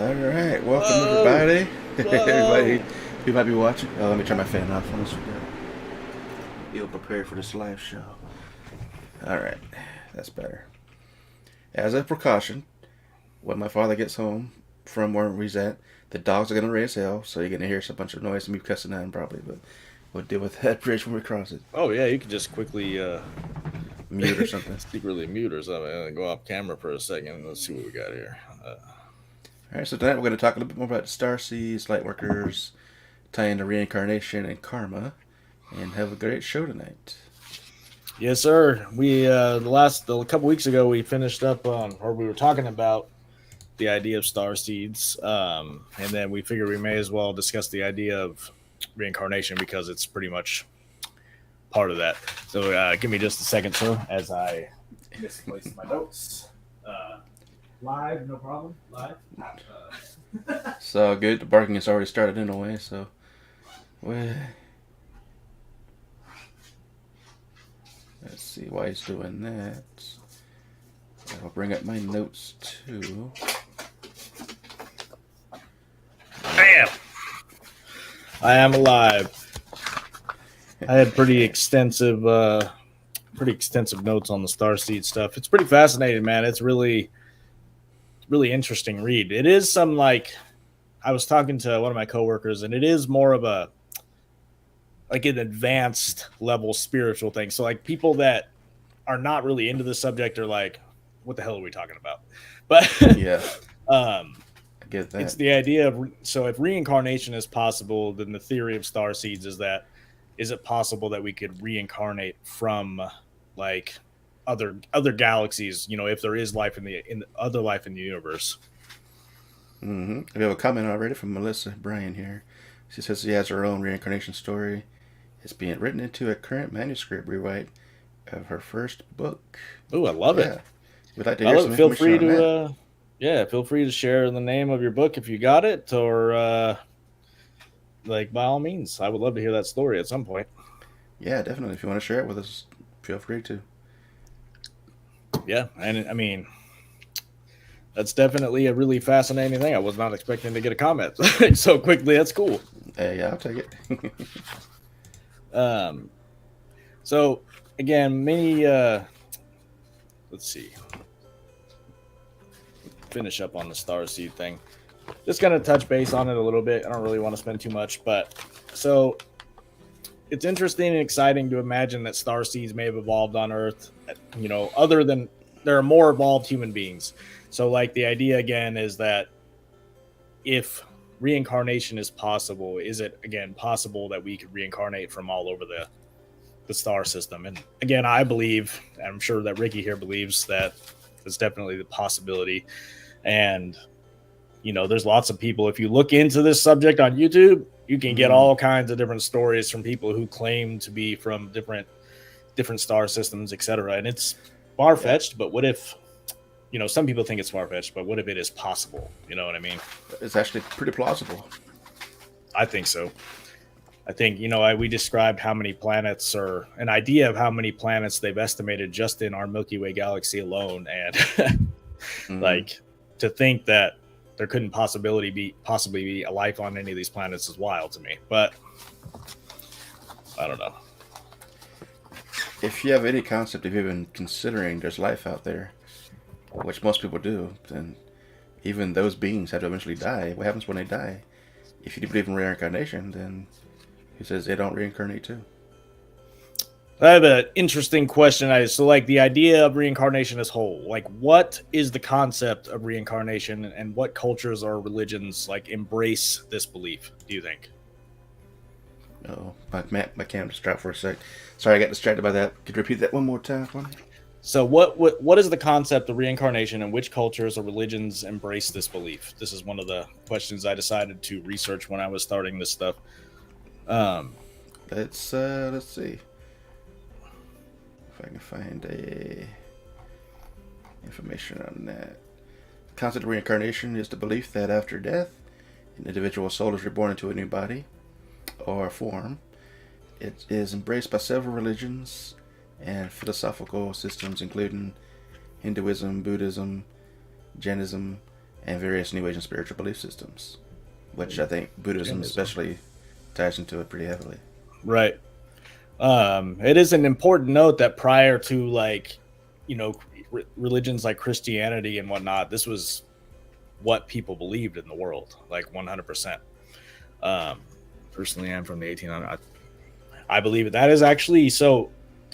All right, welcome Whoa! everybody. Everybody Whoa! who might be watching. Oh, let me turn my fan off. Almost forgot. Be prepared for this live show. All right, that's better. As a precaution, when my father gets home from where he's at, the dogs are gonna raise hell, so you're gonna hear some bunch of noise and me cussing at him probably. But we'll deal with that bridge when we cross it. Oh yeah, you could just quickly Mute or something. secretly mute or something and go off camera for a second. Let's see what we got here. All right, so tonight we're gonna talk a little bit more about the star seeds, light workers, tie into reincarnation and karma, and have a great show tonight. Yes, sir. We a couple weeks ago we finished up on, or we were talking about the idea of star seeds, and then we figured we may as well discuss the idea of reincarnation because it's pretty much part of that. So give me just a second, sir, as I misplaced my notes. Live, no problem. Live. So good. The barking has already started in a way. So, well, let's see why he's doing that. I'll bring up my notes too. Bam! I am alive. I had pretty extensive notes on the starseed stuff. It's pretty fascinating, man. It's really interesting read. It is some like I was talking to one of my coworkers, and it is more of a like an advanced level spiritual thing. So like people that are not really into the subject are like, what the hell are we talking about? But Yeah, um I get it's that. the idea of so if reincarnation is possible, then the theory of star seeds is that is it possible that we could reincarnate from like other galaxies, if there is life in other life in the universe. We have a comment already from Melissa Bryan here. She says she has her own reincarnation story. It's being written into a current manuscript rewrite of her first book. Oh, I love it. Yeah, we'd like to I hear love some it. Feel information free on to that. yeah, feel free to share the name of your book if you got it, or like by all means, I would love to hear that story at some point. Yeah, definitely. If you want to share it with us, feel free to. Yeah, and I mean that's definitely a really fascinating thing. I was not expecting to get a comment so quickly. That's cool. Yeah, I'll take it. Um, so again, many let's see, finish up on the star seed thing. Just gonna touch base on it a little bit. I don't really want to spend too much, but so it's interesting and exciting to imagine that star seeds may have evolved on Earth. Other than there are more evolved human beings. So, like the idea again is that if reincarnation is possible, is it again possible that we could reincarnate from all over the star system? And again, I believe, I'm sure that Ricky here believes that it's definitely the possibility. And there's lots of people. If you look into this subject on YouTube, you can get all kinds of different stories from people who claim to be from different star systems, etc. And it's far Yeah, fetched, but what if some people think it's far fetched, but what if it is possible? You know what I mean? it's actually pretty plausible. I think so. I think we described how many planets, or an idea of how many planets they've estimated just in our Milky Way galaxy alone, and hmm like to think that there couldn't possibly be a life on any of these planets is wild to me. But I don't know. If you have any concept of even considering there's life out there, which most people do, then even those beings have to eventually die. What happens when they die? If you believe in reincarnation, then he says they don't reincarnate too. I have an interesting question. So, like, the idea of reincarnation as whole, like, what is the concept of reincarnation, and what cultures or religions like embrace this belief? Do you think? Oh, my camera just dropped for a sec. Sorry, I got distracted by that. Could you repeat that one more time for me? So, what is the concept of reincarnation, and which cultures or religions embrace this belief? This is one of the questions I decided to research when I was starting this stuff. Um, Let's see if I can find information on that. The concept of reincarnation is the belief that after death, an individual's soul is reborn into a new body or form. It is embraced by several religions and philosophical systems, including Hinduism, Buddhism, Jainism, and various New Age and spiritual belief systems, which I think Buddhism especially ties into it pretty heavily. Right. It is an important note that prior to like, religions like Christianity and whatnot, this was what people believed in the world, like 100%. Personally, I'm from the 1800s. I believe it. That is actually so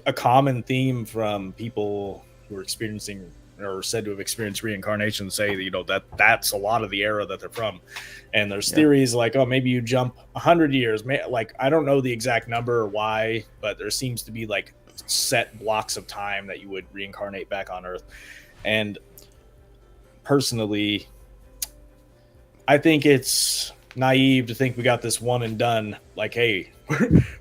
a common theme from people who are experiencing or said to have experienced reincarnation say that that's a lot of the era that they're from. And there's theories like, oh, maybe you jump 100 years. Like, I don't know the exact number or why, but there seems to be like set blocks of time that you would reincarnate back on Earth. And personally, I think it's naive to think we got this one and done. Like, hey,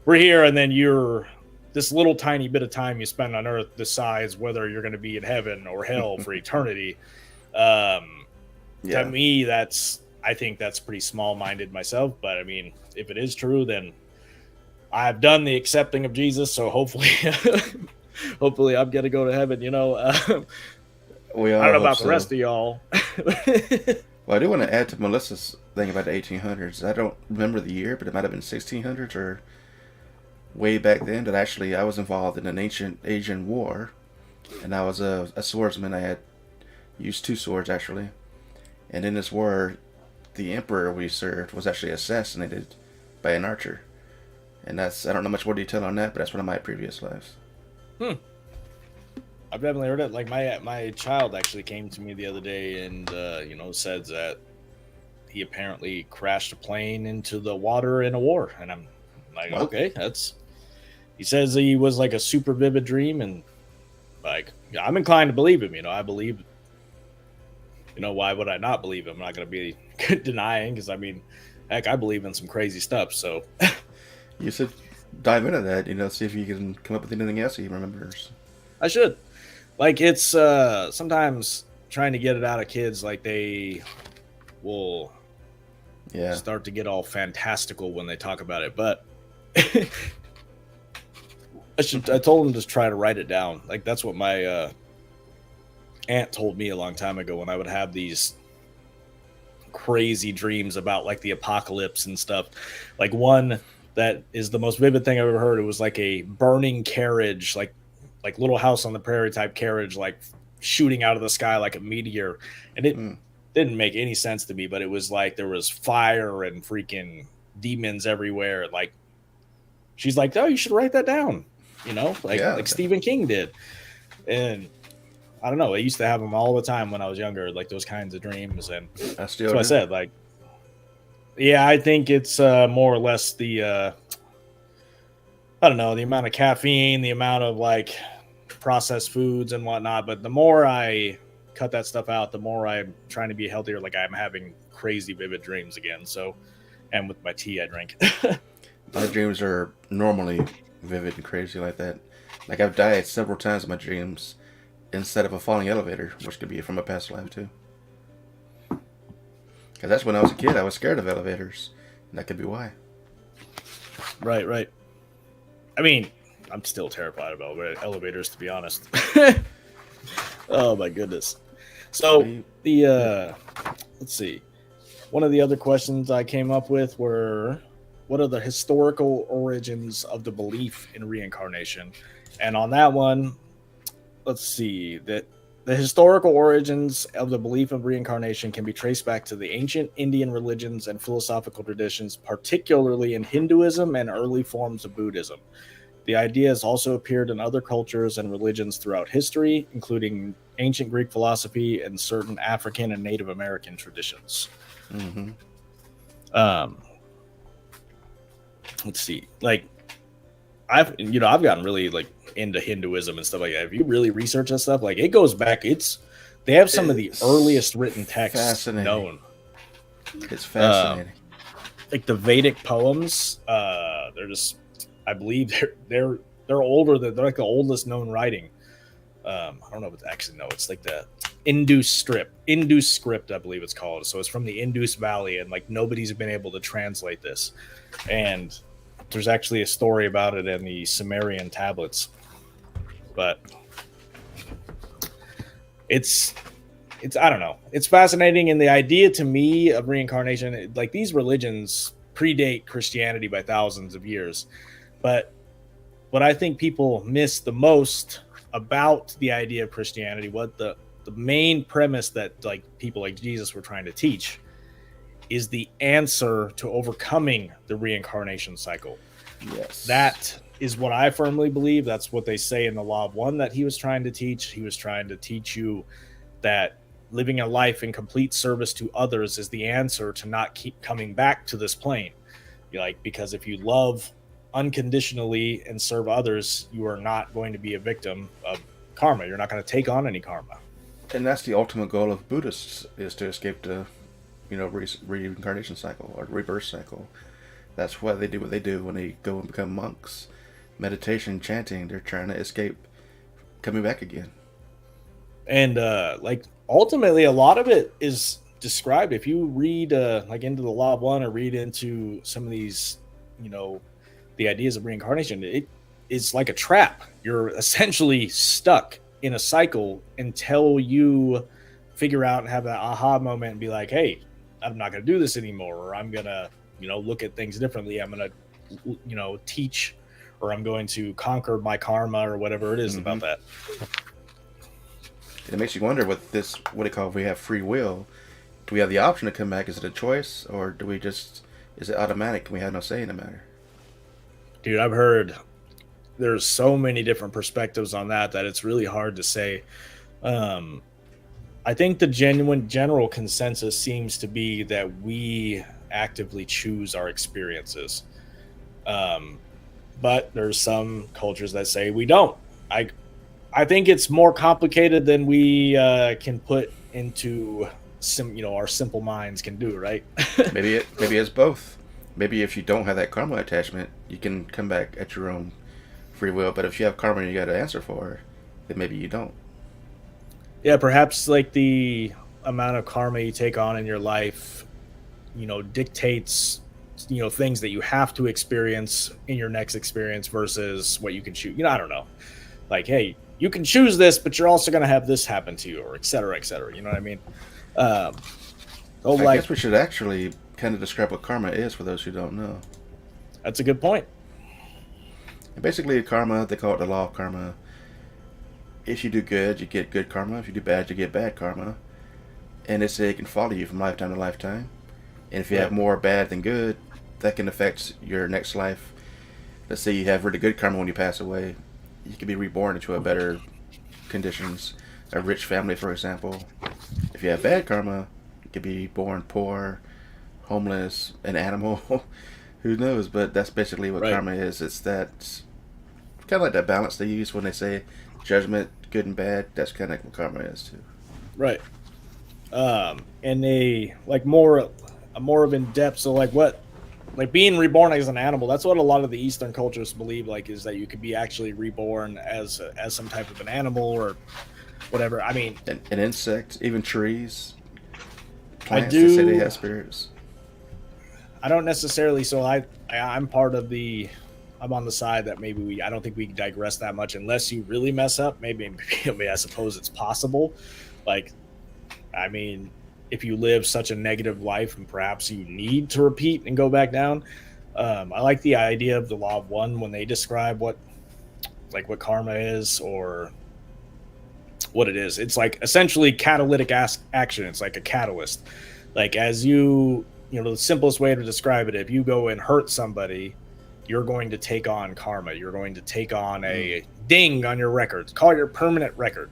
we're here, and then you're this little tiny bit of time you spend on Earth decides whether you're going to be in heaven or hell for eternity. To me, I think that's pretty small-minded myself. But I mean, if it is true, then I've done the accepting of Jesus, so hopefully, hopefully I'm going to go to heaven. I don't know about the rest of y'all. Well, I do want to add to Melissa's thing about the 1800s. I don't remember the year, but it might have been 1600s or way back then. That actually I was involved in an ancient Asian war, and I was a swordsman. I had used 2 swords actually, and in this war, the emperor we served was actually assassinated by an archer, and I don't know much more detail on that, but that's one of my previous lives. I've definitely heard it. Like my child actually came to me the other day and said that he apparently crashed a plane into the water in a war, and I'm like, okay, he says he was like a super vivid dream, and like I'm inclined to believe him. I believe. Why would I not believe him? I'm not going to be denying, because I mean, heck, I believe in some crazy stuff. So you should dive into that. See if you can come up with anything else he remembers. I should. Like, it's sometimes trying to get it out of kids, like they will start to get all fantastical when they talk about it. But I told them to try to write it down. Like, that's what my aunt told me a long time ago when I would have these crazy dreams about like the apocalypse and stuff. Like, one that is the most vivid thing I've ever heard. It was like a burning carriage, like Little House on the Prairie type carriage, like shooting out of the sky like a meteor. And it didn't make any sense to me, but it was like there was fire and freaking demons everywhere. Like, she's like, oh, you should write that down, like Stephen King did. And I don't know, I used to have them all the time when I was younger, like those kinds of dreams. And that's what I said. Like, yeah, I think it's more or less the, I don't know, the amount of caffeine, the amount of like processed foods and whatnot. But the more I cut that stuff out, the more I'm trying to be healthier. Like, I'm having crazy vivid dreams again. So, and with my tea I drink. My dreams are normally vivid and crazy like that. Like, I've died several times in my dreams instead of a falling elevator, which could be from a past life too. Because that's when I was a kid, I was scared of elevators, and that could be why. Right. I mean, I'm still terrified about elevators, to be honest. Oh my goodness. So let's see. One of the other questions I came up with were, what are the historical origins of the belief in reincarnation? And on that one, let's see, that the historical origins of the belief of reincarnation can be traced back to the ancient Indian religions and philosophical traditions, particularly in Hinduism and early forms of Buddhism. The idea has also appeared in other cultures and religions throughout history, including ancient Greek philosophy and certain African and Native American traditions. Mm-hmm. Let's see, like I've gotten really like into Hinduism and stuff like that. If you really research that stuff, like it goes back, they have some of the earliest written texts known. It's fascinating. Like the Vedic poems, they're just, I believe they're older than, they're like the oldest known writing. I don't know if it's actually, no, it's like the Indus script, I believe it's called. So it's from the Indus Valley, and like nobody's been able to translate this. And there's actually a story about it in the Sumerian tablets. But it's I don't know. It's fascinating. And the idea to me of reincarnation, like these religions predate Christianity by thousands of years. But what I think people miss the most about the idea of Christianity, what the main premise that like people like Jesus were trying to teach, is the answer to overcoming the reincarnation cycle. Yes. That is what I firmly believe. That's what they say in the Law of One that he was trying to teach. He was trying to teach you that living a life in complete service to others is the answer to not keep coming back to this plane. Like, because if you love unconditionally and serve others, you are not going to be a victim of karma. You're not going to take on any karma. And that's the ultimate goal of Buddhists, is to escape the, reincarnation cycle or rebirth cycle. That's why they do what they do when they go and become monks. Meditation, chanting, they're trying to escape coming back again. And like ultimately a lot of it is described if you read like into the Law of One or read into some of these, the ideas of reincarnation. It is like a trap. You're essentially stuck in a cycle until you figure out and have that aha moment and be like, hey, I'm not going to do this anymore, or I'm going to look at things differently. I'm going to teach, or I'm going to conquer my karma, or whatever it is about that. It makes you wonder what if we have free will, do we have the option to come back? Is it a choice, or is it automatic? We have no say in the matter? Dude, I've heard there's so many different perspectives on that it's really hard to say. I think the general consensus seems to be that we actively choose our experiences. But there's some cultures that say we don't. I think it's more complicated than we can put into our simple minds can do, right? maybe it's both. Maybe if you don't have that karma attachment, you can come back at your own free will. But if you have karma and you got to answer for it, then maybe you don't. Yeah, perhaps like the amount of karma you take on in your life, dictates, things that you have to experience in your next experience versus what you can choose. I don't know. Like, hey, you can choose this, but you're also going to have this happen to you, or et cetera, et cetera. You know what I mean? I guess we should actually kind of describe what karma is for those who don't know. That's a good point. And basically, karma, they call it the law of karma. If you do good, you get good karma. If you do bad, you get bad karma. And they say it can follow you from lifetime to lifetime. And if you have more bad than good, that can affect your next life. Let's say you have really good karma when you pass away. You can be reborn into a better conditions. A rich family, for example. If you have bad karma, you could be born poor, homeless, an animal. Who knows? But that's basically what karma is. It's that kind of like that balance they use when they say judgment, good and bad. That's kind of what karma is too. Right. And a more of in depth. So like being reborn as an animal. That's what a lot of the Eastern cultures believe. Like, is that you could be actually reborn as some type of an animal or whatever. I mean, an insect, even trees, plants. They say they have spirits. I don't necessarily. So I'm part of the. I'm on the side that maybe I don't think we digress that much unless you really mess up. Maybe I suppose it's possible. Like, I mean, if you live such a negative life and perhaps you need to repeat and go back down. I like the idea of the Law of One when they describe what karma is or what it is. It's like essentially catalytic action. It's like a catalyst. Like as the simplest way to describe it, if you go and hurt somebody, you're going to take on karma. You're going to take on a ding on your record. Call it your permanent record.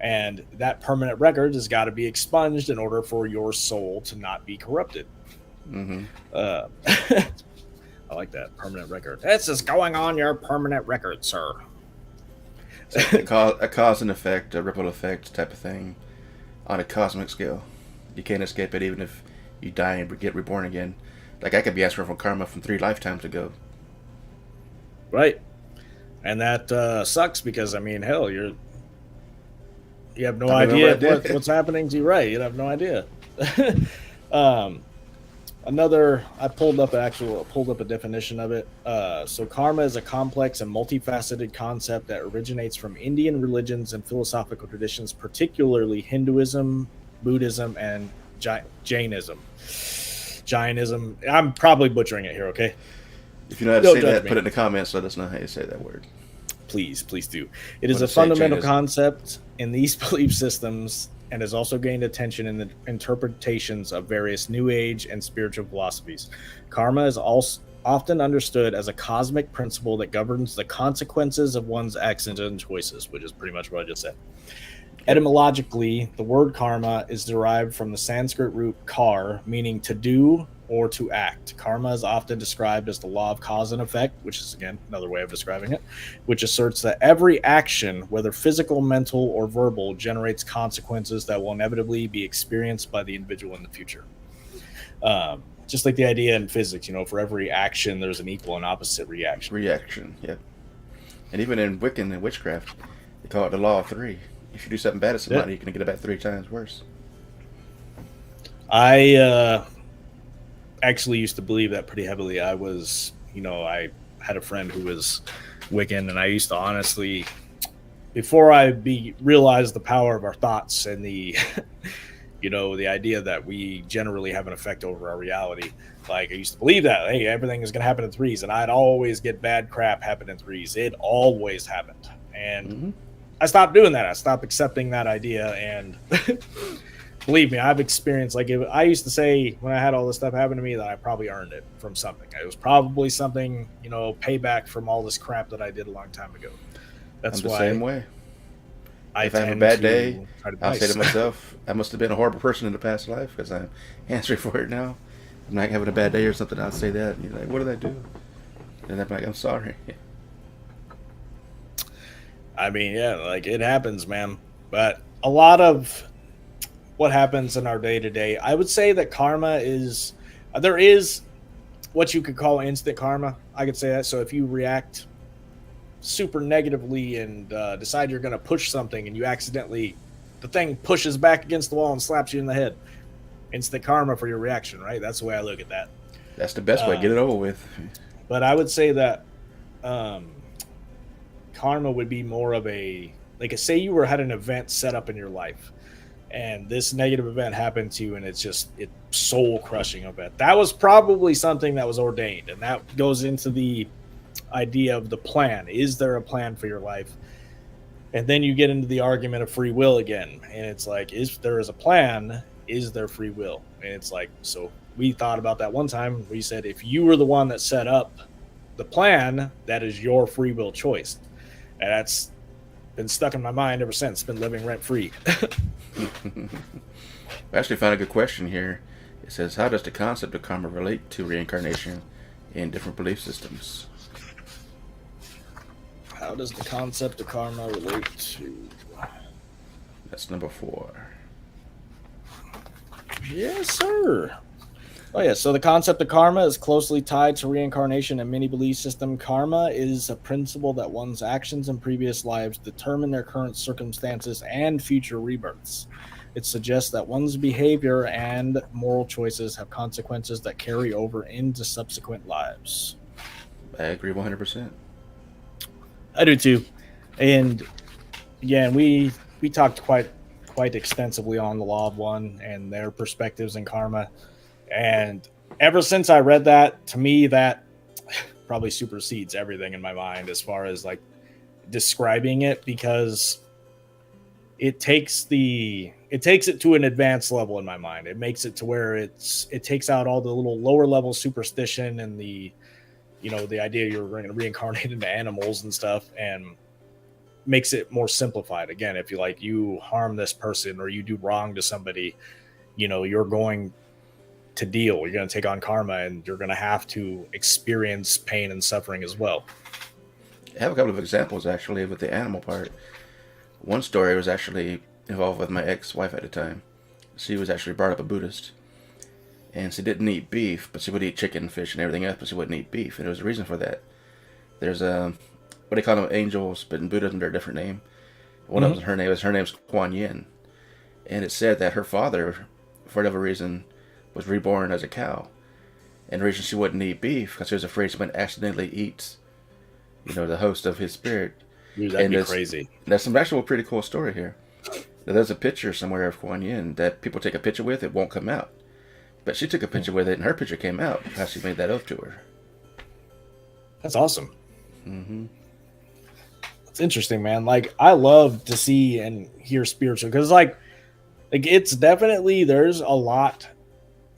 And that permanent record has got to be expunged in order for your soul to not be corrupted. Mm-hmm. I like that, permanent record. This is going on your permanent record, sir. A cause and effect, a ripple effect type of thing on a cosmic scale. You can't escape it even if you die and get reborn again. Like I could be answering for karma from 3 lifetimes ago. Right. And that sucks because, I mean, hell, you have no idea what's happening to you. Right. You have no idea. I pulled up a definition of it. So karma is a complex and multifaceted concept that originates from Indian religions and philosophical traditions, particularly Hinduism, Buddhism, and Jainism. Jainism. I'm probably butchering it here, okay? If you know how to Don't say judge that, me. put it in the comments. Let us know how you say that word. Please do. It is What a to say, fundamental Jainism. concept in these belief systems and has also gained attention in the interpretations of various New Age and spiritual philosophies. Karma is also often understood as a cosmic principle that governs the consequences of one's actions and choices, which is pretty much what I just said. Yep. Etymologically, the word karma is derived from the Sanskrit root kar, meaning to do or to act. Karma is often described as the law of cause and effect, which is, again, another way of describing it, which asserts that every action, whether physical, mental, or verbal, generates consequences that will inevitably be experienced by the individual in the future. Just like the idea in physics, for every action, there's an equal and opposite reaction. Reaction. Yep. And even in Wiccan and witchcraft, they call it the law of three. If you do something bad to somebody, you're going to get it back 3 times worse. I actually used to believe that pretty heavily. I had a friend who was Wiccan, and I used to honestly, before I realized the power of our thoughts and the, the idea that we generally have an effect over our reality. Like, I used to believe that, hey, everything is going to happen in threes, and I'd always get bad crap happen in threes. It always happened. And I stopped doing that. I stopped accepting that idea. And believe me, I've experienced, I used to say when I had all this stuff happen to me that I probably earned it from something. It was probably something, payback from all this crap that I did a long time ago. That's I'm the why same way. If I have a tend bad to day, try to be I'll nice. say to myself, I must have been a horrible person in the past life because I'm answering for it now. I'm not having a bad day or something, I'll say that. And you're like, what did I do? And I'm like, I'm sorry. I mean, yeah, it happens, man. But a lot of what happens in our day to day, I would say that karma is, there is what you could call instant karma. I could say that. So if you react super negatively and decide you're going to push something and you accidentally, the thing pushes back against the wall and slaps you in the head, instant karma for your reaction, right? That's the way I look at that. That's the best way. Get it over with. But I would say that karma would be more of say you had an event set up in your life and this negative event happened to you and it's soul crushing event. That was probably something that was ordained, and that goes into the idea of the plan. Is there a plan for your life? And then you get into the argument of free will again, and it's like, if there is a plan, is there free will? And it's like, so we thought about that one time. We said, if you were the one that set up the plan, that is your free will choice. And that's been stuck in my mind ever since. Been living rent free. I actually found a good question here. It says, how does the concept of karma relate to reincarnation in different belief systems? How does the concept of karma relate to... That's number 4. Yes, sir. Oh, yeah. So the concept of karma is closely tied to reincarnation in many belief systems. Karma is a principle that one's actions in previous lives determine their current circumstances and future rebirths. It suggests that one's behavior and moral choices have consequences that carry over into subsequent lives. I agree 100%. I do too. And again, we talked quite extensively on the Law of One and their perspectives in karma. And ever since I read that, to me, that probably supersedes everything in my mind as far as describing it, because it takes it to an advanced level in my mind. It makes it to where it takes out all the little lower level superstition and the idea you're going to reincarnate into animals and stuff, and makes it more simplified. Again, if you harm this person or you do wrong to somebody, you're going to deal. You're going to take on karma, and you're going to have to experience pain and suffering as well. I have a couple of examples actually with the animal part. One story was actually involved with my ex-wife at the time. She was actually brought up a Buddhist, and she didn't eat beef, but she would eat chicken, fish, and everything else, but she wouldn't eat beef, and there was a reason for that. There's what they call them, angels, but in Buddhism they're a different name. One of them, her name's Kuan Yin, and it said that her father, for whatever reason, was reborn as a cow, and the reason she wouldn't eat beef because she was afraid she might accidentally eat, the host of his spirit. Dude, that'd be crazy. That's some actual pretty cool story here. Now, there's a picture somewhere of Kuan Yin that people take a picture with, it won't come out. But she took a picture with it, and her picture came out. How she made that oath to her. That's awesome. Mm-hmm. It's interesting, man. Like, I love to see and hear spiritual, because like it's definitely, there's a lot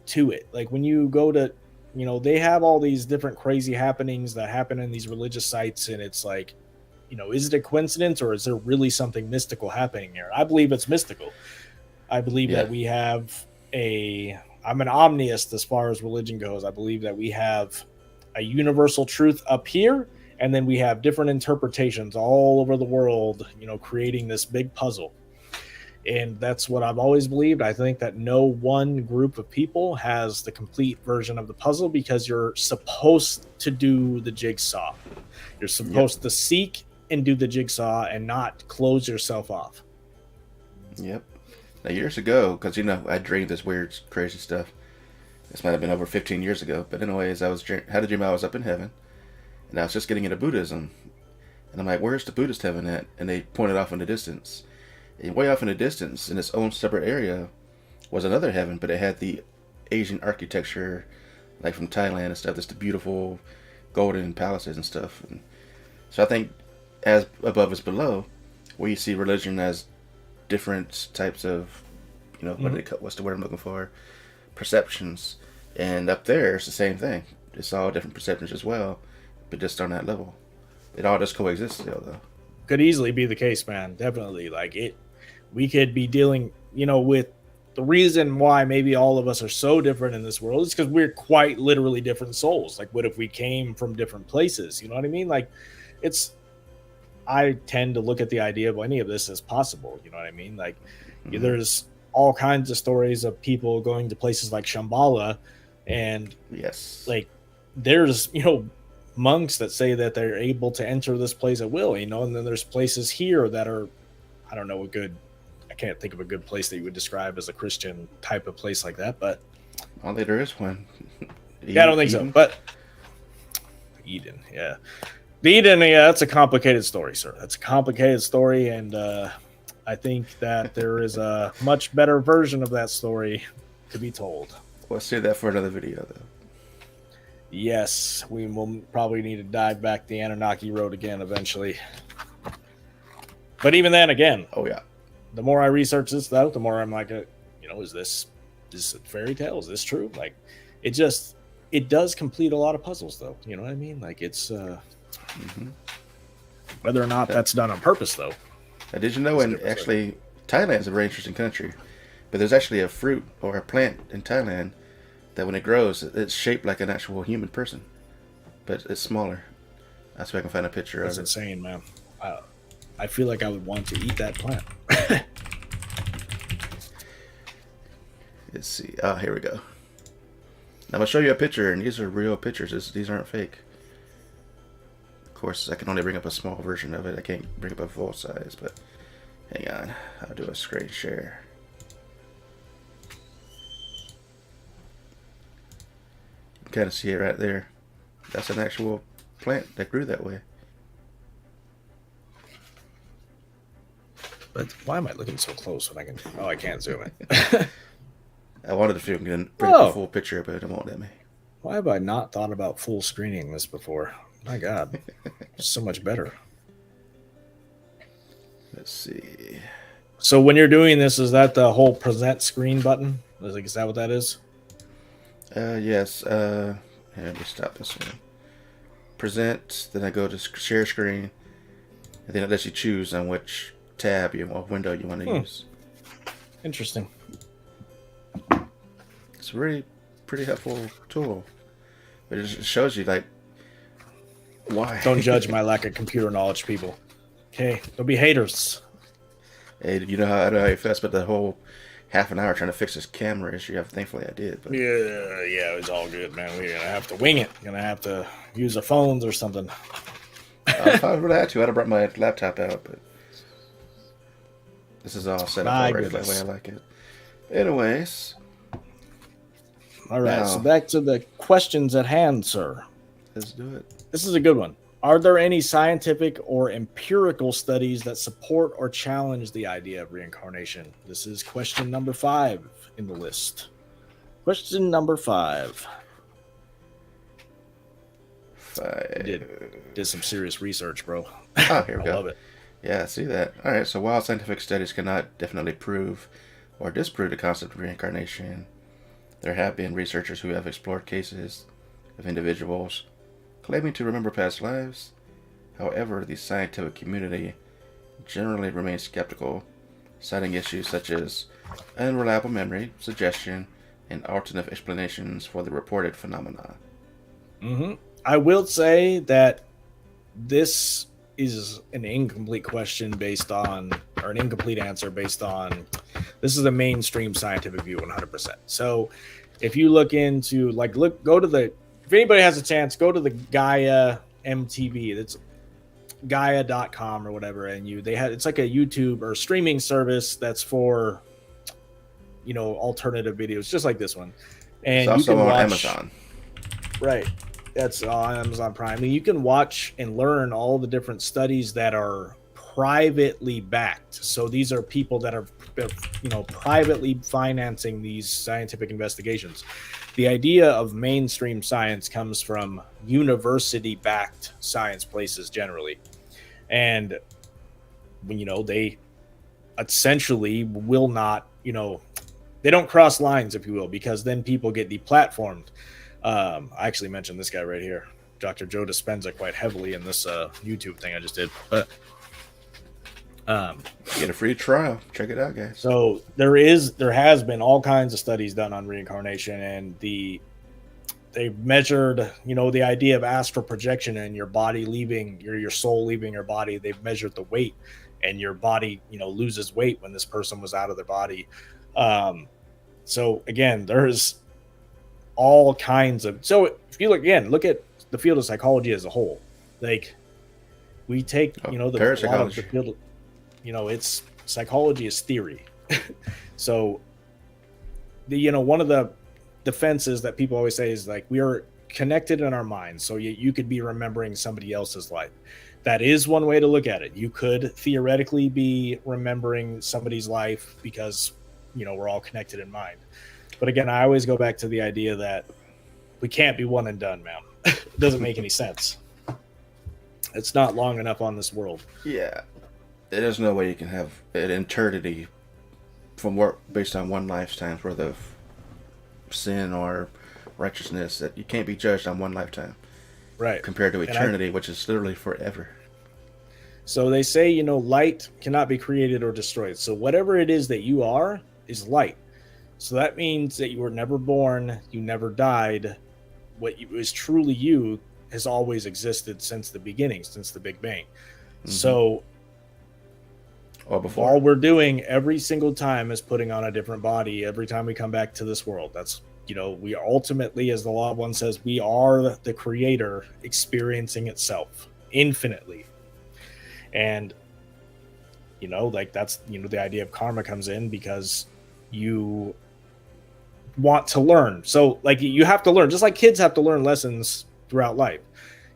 to it. Like when you go to, they have all these different crazy happenings that happen in these religious sites, and it's like, is it a coincidence or is there really something mystical happening here? I believe it's mystical. I believe that we have I'm an omniist as far as religion goes. I believe that we have a universal truth up here, and then we have different interpretations all over the world, creating this big puzzle. And that's what I've always believed. I think that no one group of people has the complete version of the puzzle, because you're supposed to do the jigsaw. You're supposed to seek and do the jigsaw and not close yourself off. Yep. Now, years ago, because, I dreamed this weird, crazy stuff. This might have been over 15 years ago. But anyways, had a dream I was up in heaven. And I was just getting into Buddhism. And I'm like, where's the Buddhist heaven at? And they pointed off in the distance. And way off in the distance, in its own separate area, was another heaven. But it had the Asian architecture, like from Thailand and stuff. Just the beautiful golden palaces and stuff. And so I think, as above is below, we see religion as different types of, what's the word I'm looking for? Perceptions. And up there, it's the same thing. It's all different perceptions as well, but just on that level. It all just coexists still, though. Could easily be the case, man. Definitely. Like, we could be dealing, with the reason why maybe all of us are so different in this world is because we're quite literally different souls. Like, what if we came from different places? You know what I mean? Like, I tend to look at the idea of any of this as possible. You know what I mean? Like, there's all kinds of stories of people going to places like Shambhala, and like there's, monks that say that they're able to enter this place at will, and then there's places here that are, I don't know, I can't think of a good place that you would describe as a Christian type of place like that, but I don't think there is one. Yeah, I don't think so, but Eden, yeah. The Eden, yeah, that's a complicated story, sir. That's a complicated story, and I think that there is a much better version of that story to be told. We'll save that for another video, though. Yes, we will probably need to dive back the Anunnaki road again eventually. But even then, again, the more I research this, though, the more I'm like, is this a fairy tale? Is this true? Like, it does complete a lot of puzzles, though. You know what I mean? Like, it's whether or not that's done on purpose, though. Did you know? And actually, Thailand's a very interesting country, but there's actually a fruit or a plant in Thailand that when it grows, it's shaped like an actual human person, but it's smaller. That's why I can find a picture of it. That's insane, man. I feel like I would want to eat that plant. Let's see. Oh, here we go. Now I'm going to show you a picture, and these are real pictures. These aren't fake. Of course, I can only bring up a small version of it. I can't bring up a full size, but hang on. I'll do a screen share. You can kind of see it right there. That's an actual plant that grew that way. But why am I looking so close when I can... Oh, I can't zoom it. I wanted to film and bring up a full picture, but it won't let me. Why have I not thought about full screening this before? My God. It's so much better. Let's see. So when you're doing this, is that the whole present screen button? Is that what that is? Yes. Here, let me stop this one. Present, then I go to share screen, and then it lets you choose on which tab or window you want to use. Interesting. It's a really pretty helpful tool. But it just shows you, like, why. Don't judge my lack of computer knowledge, people. Okay, don't be haters. Hey, I know how you felt, but the whole half an hour trying to fix this camera issue. Thankfully, I did. But... Yeah, it was all good, man. We're gonna have to wing it. Gonna have to use our phones or something. If I would have had to, I'd have brought my laptop out, but this is all set up already the way I like it. Anyways. All right, so back to the questions at hand, sir. Let's do it. This is a good one. Are there any scientific or empirical studies that support or challenge the idea of reincarnation? This is question number 5 in the list. Question number 5. Did some serious research, bro. Oh, here we go. I love it. Yeah, I see that. All right, so while scientific studies cannot definitely prove or disprove the concept of reincarnation, there have been researchers who have explored cases of individuals claiming to remember past lives. However, the scientific community generally remains skeptical, citing issues such as unreliable memory, suggestion, and alternative explanations for the reported phenomena. I will say that this is an incomplete question based on, or an incomplete answer based on, this is a mainstream scientific view 100%. So if you look into, like, go to the, if anybody has a chance, go to the Gaia MTV. That's Gaia.com or whatever. And it's like a YouTube or streaming service that's for, alternative videos, just like this one. And it's also you can on watch, Amazon. Right. That's on Amazon Prime. I mean, you can watch and learn all the different studies that are privately backed. So these are people that are, privately financing these scientific investigations. The idea of mainstream science comes from university-backed science places generally. And, they essentially will not, they don't cross lines, if you will, because then people get deplatformed. I actually mentioned this guy right here, Dr. Joe Dispenza, quite heavily in this YouTube thing I just did. But get a free trial. Check it out, guys. So there has been all kinds of studies done on reincarnation, and they measured, the idea of astral projection and your body leaving, your soul leaving your body. They've measured the weight, and your body, loses weight when this person was out of their body. So again, there's all kinds of, so if you look at the field of psychology as a whole, like we take, a lot of the field, it's psychology is theory. So one of the defenses that people always say is like, we are connected in our minds. So you could be remembering somebody else's life. That is one way to look at it. You could theoretically be remembering somebody's life because, we're all connected in mind. But again, I always go back to the idea that we can't be one and done, man. It doesn't make any sense. It's not long enough on this world. Yeah. There's no way you can have an eternity from work based on one lifetime's worth of sin or righteousness, that you can't be judged on one lifetime. Right. Compared to eternity, which is literally forever. So they say, light cannot be created or destroyed. So whatever it is that you are is light. So that means that you were never born, you never died. What is truly you has always existed since the beginning, since the Big Bang. Mm-hmm. So all we're doing every single time is putting on a different body every time we come back to this world. That's, we are ultimately, as the Law of One says, we are the creator experiencing itself infinitely. And, that's, the idea of karma comes in because you want to learn. So like you have to learn, just like kids have to learn lessons throughout life,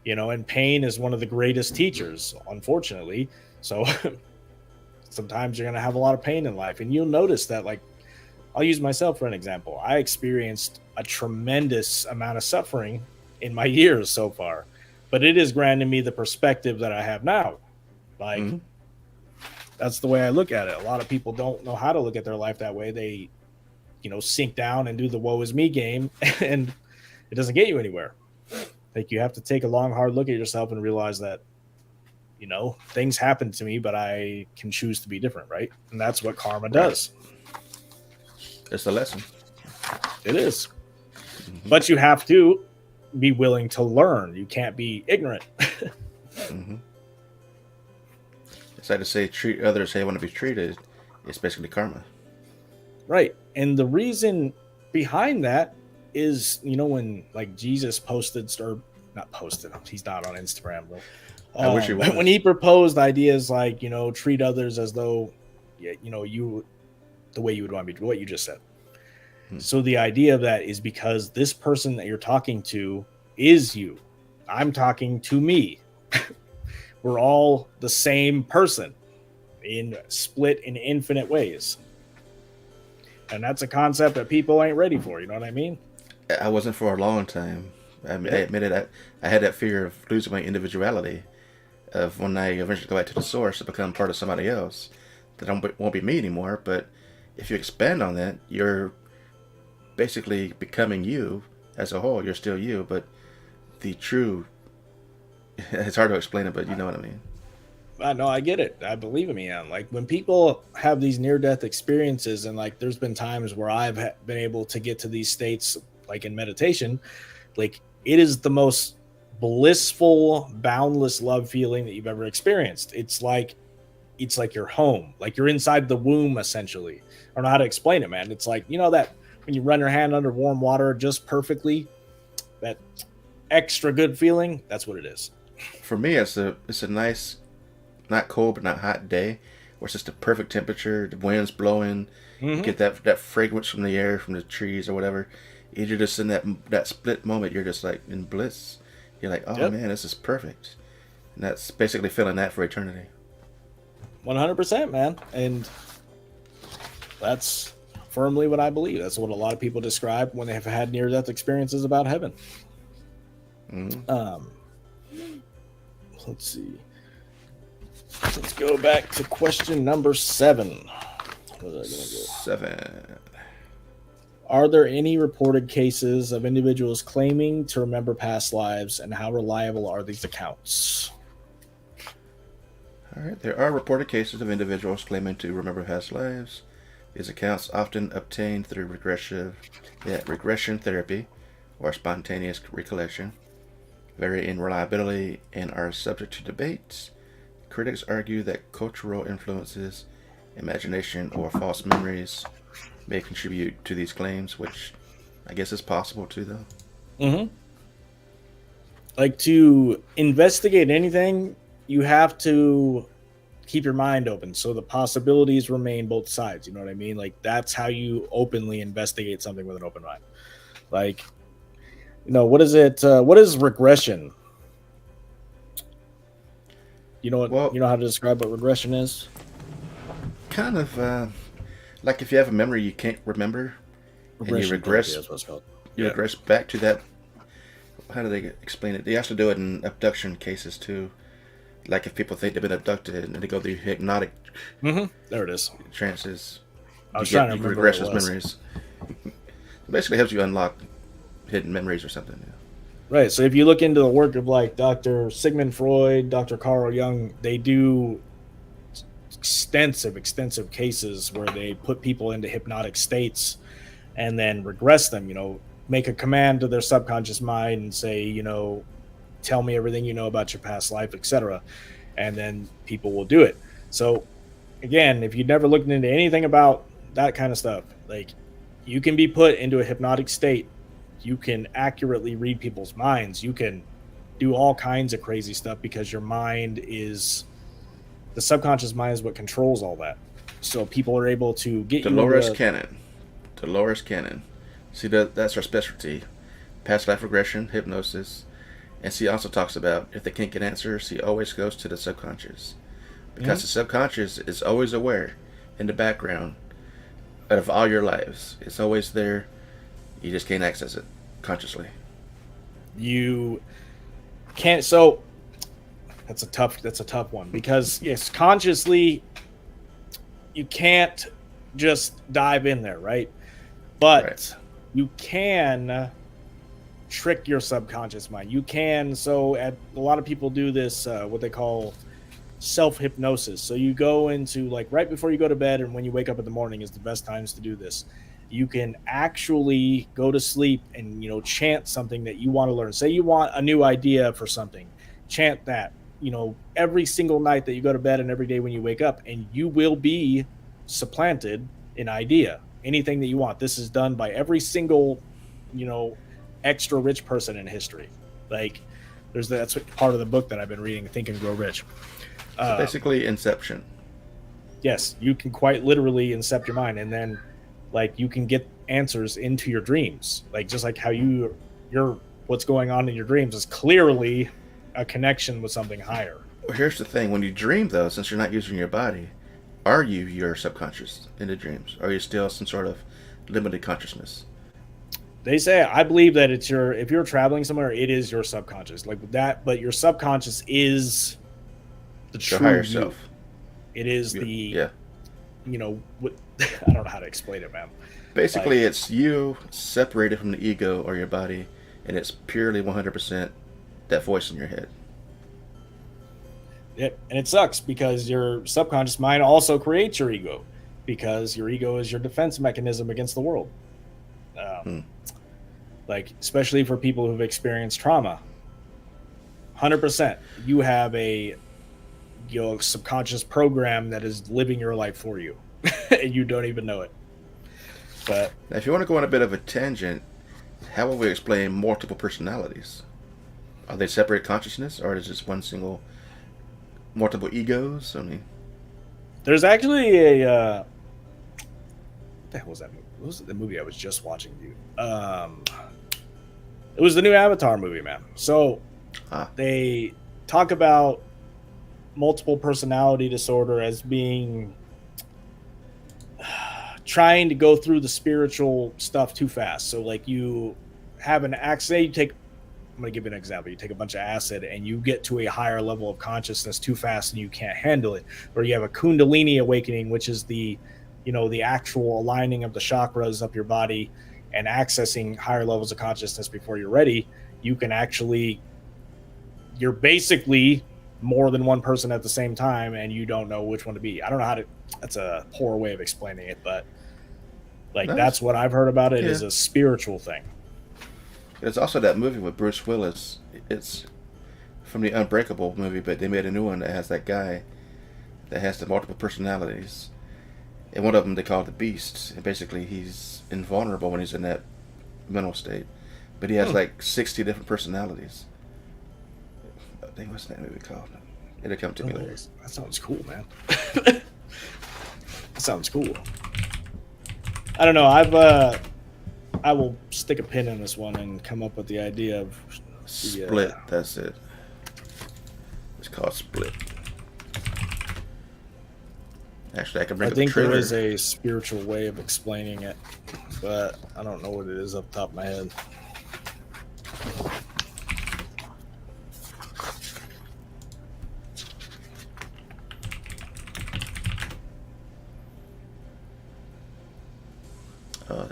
and pain is one of the greatest teachers, unfortunately. So sometimes you're going to have a lot of pain in life, and you'll notice that, like, I'll use myself for an example. I experienced a tremendous amount of suffering in my years so far, but it has granted me the perspective that I have now. Like, that's the way I look at it. A lot of people don't know how to look at their life that way. They, sink down and do the woe is me game, and it doesn't get you anywhere. Like, you have to take a long, hard look at yourself and realize that, things happen to me, but I can choose to be different, right? And that's what karma does. It's a lesson. It is. Mm-hmm. But you have to be willing to learn. You can't be ignorant. Mm-hmm. It's like to say treat others how you want to be treated. It's basically karma. Right. And the reason behind that is, when like Jesus posted, or not posted, he's not on Instagram, bro. I wish he was. When he proposed ideas like, treat others as though, you, the way you would want to be, what you just said. So the idea of that is because this person that you're talking to is you. I'm talking to me. We're all the same person in split in infinite ways. And that's a concept that people ain't ready for. You know what I mean? I wasn't for a long time. I admitted I had that fear of losing my individuality, of when I eventually go back to the source to become part of somebody else. That won't be me anymore, but if you expand on that, you're basically becoming you as a whole. You're still you, but the true... It's hard to explain it, but you know what I mean. I know, I get it. I believe in me, man. Like when people have these near-death experiences, and like there's been times where I've been able to get to these states, like in meditation, like it is the most blissful, boundless love feeling that you've ever experienced. It's like you're home, like you're inside the womb, essentially. I don't know how to explain it, man. It's like, you know, that when you run your hand under warm water just perfectly, that extra good feeling, that's what it is. For me, it's a nice, not cold but not hot day, where it's just a perfect temperature. The wind's blowing, you get that fragrance from the air, from the trees or whatever. You're just in that split moment. You're just like in bliss. You're like, oh man, this is perfect. And that's basically feeling that for eternity. 100%, man. And that's firmly what I believe. That's what a lot of people describe when they have had near-death experiences about heaven. Let's see. Let's go back to question number 7. Where was I gonna go? 7. Are there any reported cases of individuals claiming to remember past lives, and how reliable are these accounts? All right. There are reported cases of individuals claiming to remember past lives. These accounts often obtained through regression therapy or spontaneous recollection, vary in reliability, and are subject to debates. Critics argue that cultural influences, imagination, or false memories may contribute to these claims, which I guess is possible too, though. Like, to investigate anything, you have to keep your mind open so the possibilities remain both sides. You know what I mean? Like, that's how you openly investigate something with an open mind. Like, you know, what is it? What is regression? You know what? Well, you know how to describe what regression is? Kind of like if you have a memory you can't remember, and you regress. That's what it's called. You regress back to that. How do they explain it? They also do it in abduction cases too. Like if people think they've been abducted and they go through hypnotic there it is. trances, I was trying to remember regress what it those was. memories. It basically helps you unlock hidden memories or something. Yeah. Right. So if you look into the work of like Dr. Sigmund Freud, Dr. Carl Jung, they do extensive cases where they put people into hypnotic states and then regress them, you know, make a command to their subconscious mind and say, you know, tell me everything you know about your past life, etc. And then people will do it. So again, if you've never looked into anything about that kind of stuff, like you can be put into a hypnotic state. You can accurately read people's minds. You can do all kinds of crazy stuff because your mind is, the subconscious mind is what controls all that. So people are able to get Dolores Cannon. See, that's her specialty. Past life regression, hypnosis. And she also talks about if they can't get answers, she always goes to the subconscious. Because the subconscious is always aware in the background of all your lives. It's always there. You just can't access it consciously. You can't. So that's a tough one, because yes, consciously you can't just dive in there, right? But you can trick your subconscious mind. You can. So a lot of people do this, what they call self-hypnosis. So you go into, like, right before you go to bed and when you wake up in the morning is the best times to do this. You can actually go to sleep and, you know, chant something that you want to learn. Say you want a new idea for something, chant that, you know, every single night that you go to bed and every day when you wake up, and you will be supplanted an idea, anything that you want. This is done by every single, you know, extra rich person in history. Like, that's part of the book that I've been reading, Think and Grow Rich. So basically Inception. Yes, you can quite literally incept your mind, and then like you can get answers into your dreams. Like, just like how your what's going on in your dreams is clearly a connection with something higher. Well, here's the thing: when you dream, though, since you're not using your body, are you your subconscious in the dreams? Are you still some sort of limited consciousness? They say, I believe that it's your, if you're traveling somewhere, it is your subconscious, like that, but your subconscious is the Your true higher you. self. It is the, Yeah. what, I don't know how to explain it, man. Basically, Like, it's you separated from the ego or your body, and it's purely 100% that voice in your head. and it sucks because your subconscious mind also creates your ego, because your ego is your defense mechanism against the world. Hmm. Like, especially for people who've experienced trauma, 100%, you have a subconscious program that is living your life for you, and you don't even know it. But Now, if you want to go on a bit of a tangent, how will we explain multiple personalities? Are they separate consciousness, or is it just one single, multiple egos? I mean, there's actually a what the hell was that movie? What was the movie I was just watching, dude? It was the new Avatar movie, man. So they talk about multiple personality disorder as being trying to go through the spiritual stuff too fast. So like, you have an accident, you take, I'm going to give you an example. You take a bunch of acid and you get to a higher level of consciousness too fast and you can't handle it. Or you have a Kundalini awakening, which is the, the actual aligning of the chakras up your body and accessing higher levels of consciousness before you're ready. You can actually, you're basically more than one person at the same time, and you don't know which one to be. I don't know how to, that's a poor way of explaining it, but like, that's what I've heard about it, is a spiritual thing. There's also that movie with Bruce Willis. It's from the Unbreakable movie, but they made a new one that has that guy that has the multiple personalities. And one of them they call the Beast. And basically he's invulnerable when he's in that mental state. But he has like 60 different personalities. I think, what's that movie called? It'll come to me later. That sounds cool, man. That sounds cool. I don't know. I will stick a pin in this one and come up with the idea of Split. That's it. It's called Split. Actually, I can bring up the trailer. There is a spiritual way of explaining it, but I don't know what it is up top of my head.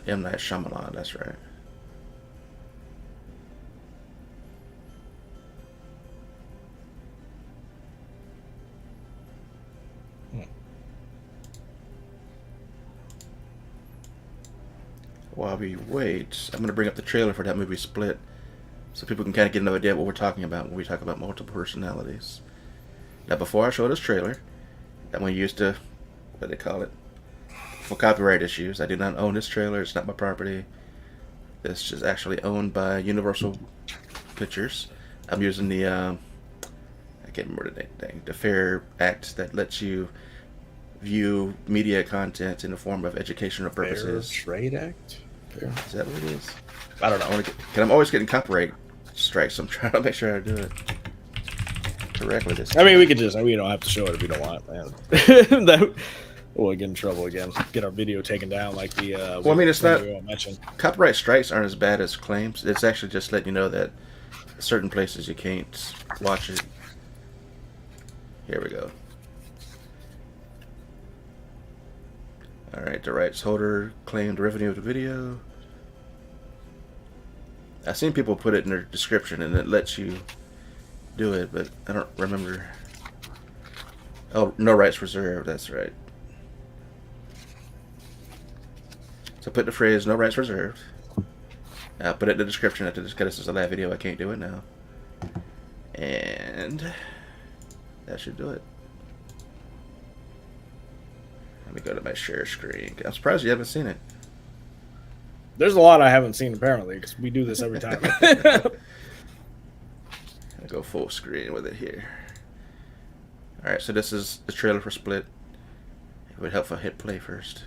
M. Night Shyamalan, that's right. While we wait, I'm going to bring up the trailer for that movie Split, so people can kind of get an idea of what we're talking about when we talk about multiple personalities. Now, before I show this trailer, I'm going to use the, what do they call it? For copyright issues, I do not own this trailer. It's not my property. This is actually owned by Universal Pictures. I'm using the, I can't remember the thing, the Fair Act that lets you view media content in the form of educational purposes. Fair Trade Act? Fair. Is that what it is? I don't know. Because I'm always getting copyright strikes. So I'm trying to make sure I do it correctly this time. I mean, we don't have to show it if we don't want, man. We'll get in trouble again. Get our video taken down, like the. Well, I mean, it's not. Copyright strikes aren't as bad as claims. It's actually just letting you know that certain places you can't watch it. Here we go. All right, the rights holder claimed revenue of the video. I've seen people put it in their description, and it lets you do it, but I don't remember. Oh, no rights reserved. That's right. So put the phrase "no rights reserved." I'll put it in the description after this, because this is a live video. I can't do it now. And that should do it. Let me go to my share screen. I'm surprised you haven't seen it. There's a lot I haven't seen, apparently, because we do this every time. I'll go full screen with it here. Alright, so this is the trailer for Split. It would help if I hit play first.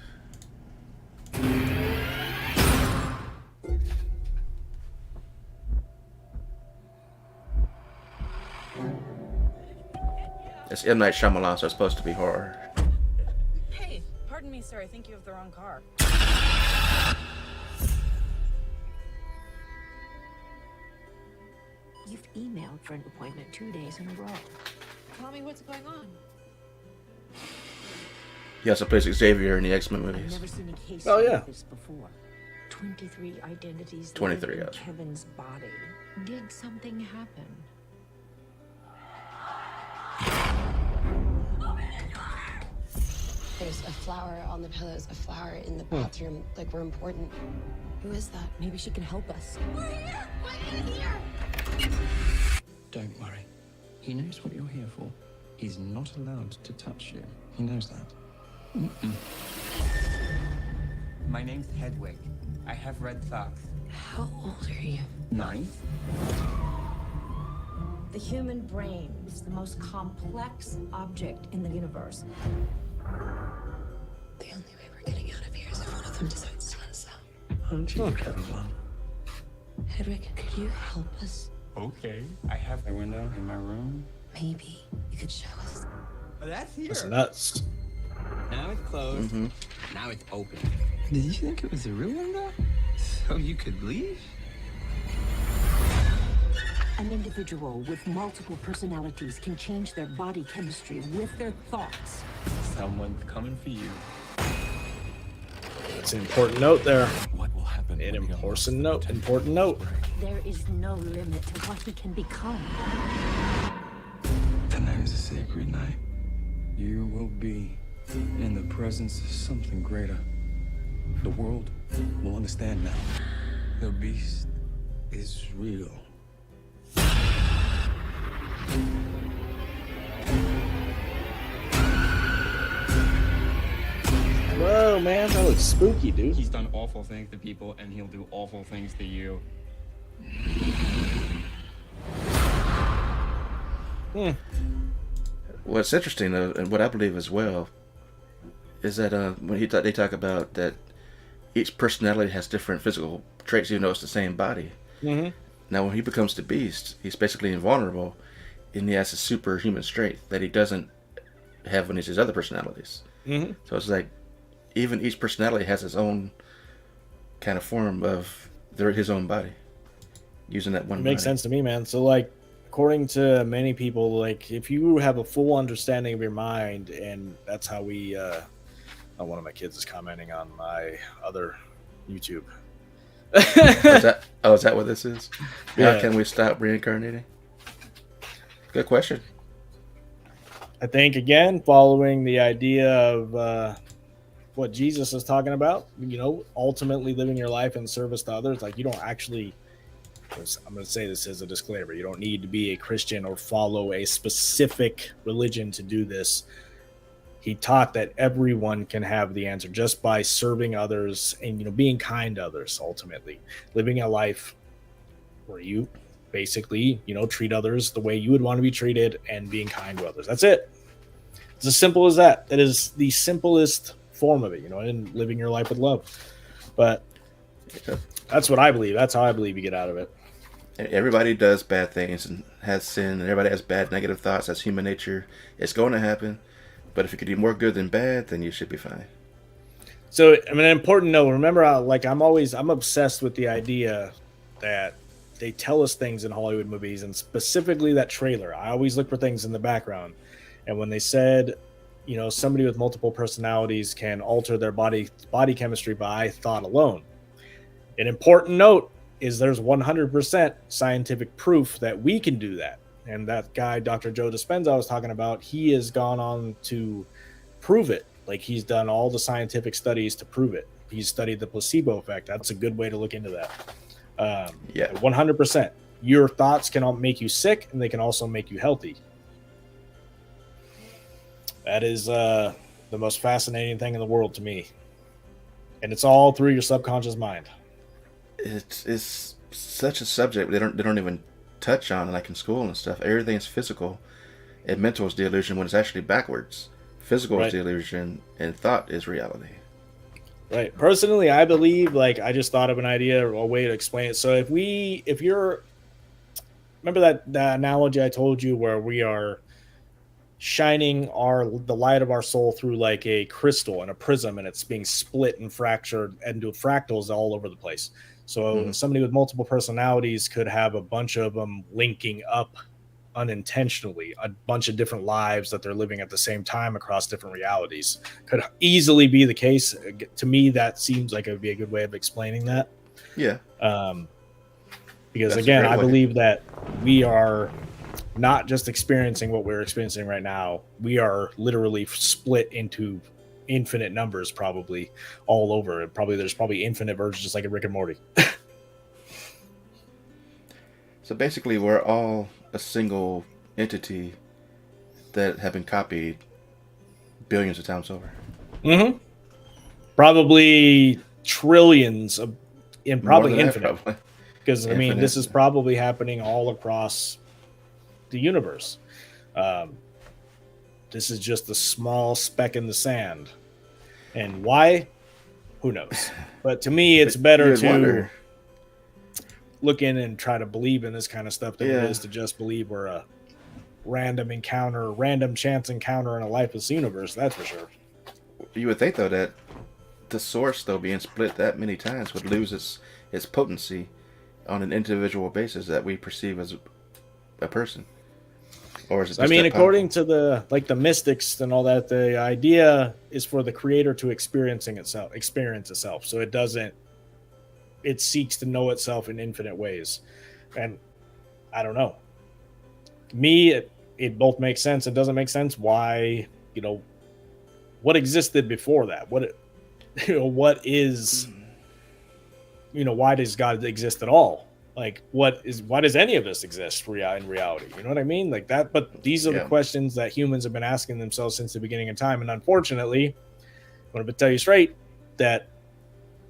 It's M. Night Shyamalan, so it's supposed to be horror. Hey, pardon me, sir. I think you have the wrong car. You've emailed for an appointment 2 days in a row. Tell me what's going on. He also plays Xavier in the X-Men I've movies. never seen a case Oh, yeah. like this before. 23 identities 23, living in yes. Kevin's body. Did something happen? There's a flower on the pillows, a flower in the bathroom. Like, we're important. Who is that? Maybe she can help us. We're here! We're here! Don't worry. He knows what you're here for. He's not allowed to touch you. He knows that. My name's Hedwig. I have red thoughts. How old are you? 9? The human brain is the most complex object in the universe. The only way we're getting out of here is if one of them decides to let us out. Aren't you a clever one? Hedwig, could you help us? Okay. I have a window in my room. Maybe you could show us. Oh, that's here. That's nuts. Now it's closed. Now it's open. Did you think it was a real window? So you could leave? An individual with multiple personalities can change their body chemistry with their thoughts. Someone's coming for you. That's an important note there. What will happen? An important note. Important note. There is no limit to what he can become. Tonight is a sacred night. You will be in the presence of something greater. The world will understand now. The beast is real. Whoa, man, that looks spooky, dude. He's done awful things to people, and he'll do awful things to you. What's interesting, though, and what I believe as well, is that when they talk about that each personality has different physical traits, even though it's the same body. Mm-hmm. Now, when he becomes the Beast, he's basically invulnerable, and he has a superhuman strength that he doesn't have when he's his other personalities. Mm-hmm. So it's like, even each personality has its own kind of form of his own body, using that one. It makes body. sense to me, man. So, like, according to many people, like, if you have a full understanding of your mind, and that's how we, one of my kids is commenting on my other YouTube. Is that what this is? Yeah. How can we stop reincarnating? Good question. I think, again, following the idea of what Jesus is talking about, ultimately living your life in service to others. Like, you don't actually, I'm going to say this as a disclaimer, you don't need to be a Christian or follow a specific religion to do this. He taught that everyone can have the answer just by serving others and, being kind to others, ultimately. Living a life where you basically, treat others the way you would want to be treated and being kind to others. That's it. It's as simple as that. That is the simplest form of it, and living your life with love. But that's what I believe. That's how I believe you get out of it. Everybody does bad things and has sin, and everybody has bad negative thoughts. That's human nature. It's going to happen. But if you could do more good than bad, then you should be fine. So, an important note. Remember, I'm obsessed with the idea that they tell us things in Hollywood movies, and specifically that trailer. I always look for things in the background. And when they said, somebody with multiple personalities can alter their body chemistry by thought alone. An important note is there's 100% scientific proof that we can do that. And that guy, Dr. Joe Dispenza, I was talking about, he has gone on to prove it. Like, he's done all the scientific studies to prove it. He's studied the placebo effect. That's a good way to look into that. 100%. Your thoughts can make you sick, and they can also make you healthy. That is the most fascinating thing in the world to me. And it's all through your subconscious mind. It's such a subject they don't even touch on, like in school and stuff. Everything's physical, and mental is the illusion when it's actually backwards. Physical is the illusion, and thought is reality. Right. Personally, I believe, I just thought of an idea or a way to explain it. So if you're, remember that analogy I told you where we are shining the light of our soul through like a crystal and a prism, and it's being split and fractured into fractals all over the place. So somebody with multiple personalities could have a bunch of them linking up unintentionally, a bunch of different lives that they're living at the same time across different realities. Could easily be the case. To me, that seems like it would be a good way of explaining that. Yeah. Because That's again, I way. believe that we are not just experiencing what we're experiencing right now. We are literally split into infinite numbers, probably all over. There's probably infinite versions, just like in Rick and Morty. So basically, we're all a single entity that have been copied billions of times over. Mm-hmm. Probably trillions of, and probably infinite. Because I mean, this is probably happening all across the universe. This is just a small speck in the sand, and why? Who knows? But to me, it's better to look in and try to believe in this kind of stuff than it is to just believe we're a random chance encounter in a lifeless universe. That's for sure. You would think though that the source, though, being split that many times would lose its potency on an individual basis that we perceive as a person. Or is it just, I mean, according to the mystics and all that, the idea is for the creator to experience itself. So it seeks to know itself in infinite ways. And I don't know. To me, it both makes sense. It doesn't make sense. Why, what existed before that? Why does God exist at all? Like, why does any of this exist in reality? You know what I mean? Like that. But these are the questions that humans have been asking themselves since the beginning of time. And unfortunately, I'm going to tell you straight that